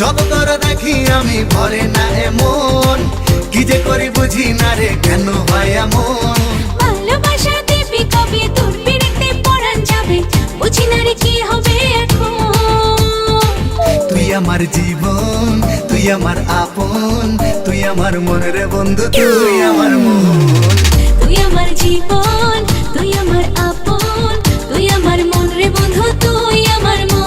যত তোর দেখি আমি ভরে না এমন, কি যে করি বুঝি না রে কেন হয় এমন। ভালোবাসা দিবি কবে তোর পিড়িতে পরাণ যাবে, বুঝি না রে কি হবে এখন। তুই আমার জীবন, তুই আমার আপন, তুই আমার মন রে বন্ধু, তুই আমার মন। তুই আমার জীবন, তুই আমার আপন, তুই আমার মন রে বন্ধু, তুই আমার মন।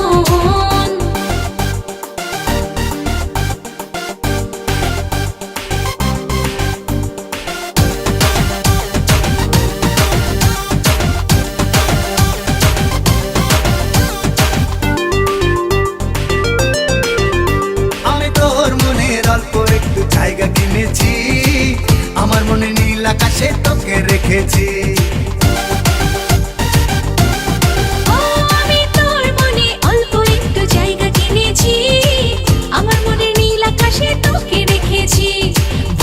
অল্প একটু জায়গা কিনেছি, আমার মনে নীল আকাশে তোকে রেখেছি। আমি তোর মনে অল্প একটু জায়গা কিনেছি, আমার মনে নীল আকাশে তোকে রেখেছি।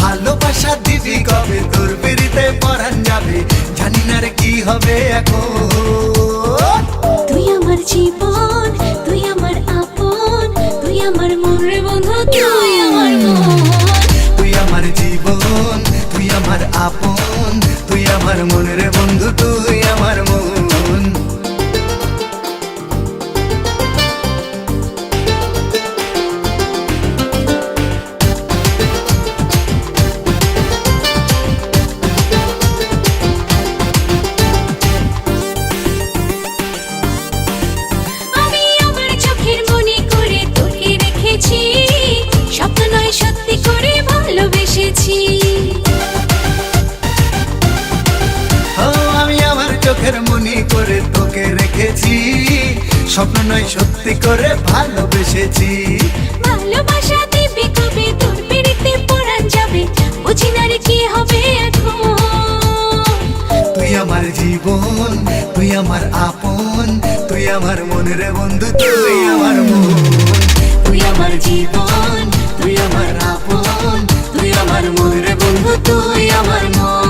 ভালোবাসা দিবি কবে তোর পিড়িতে পরাণ যাবে, জানি না রে কি হবে এখন। তুই আমার জীবন, তুই আমার আপন, তুই আমার মন রে বন্ধু, তুই আমার মন। তুই আমার জীবন, তুই আমার আপন, তুই আমার মন রে বন্ধু, তুই আমার মন। আমি আমার চোখের মনে করে তোকে রেখেছি, স্বপ্ন নয় সত্যি করে ভালোবেসেছি। আমি আমার চোখের মনি করে তোকে রেখেছি, স্বপ্ন নয় সত্যি করে ভালোবেসেছি। ভালোবাসা দিবি কবে তোর পিড়িতে পরাণ যাবে, বুঝি না রে কি হবে এখন। তুই আমার জীবন, তুই আমার আপন, তুই আমার মন রে বন্ধু, তুই আমার মন। তুই আমার জীবন, তুই আমার আপন, তুই আমার মন রে বন্ধু, তুই আমার মন।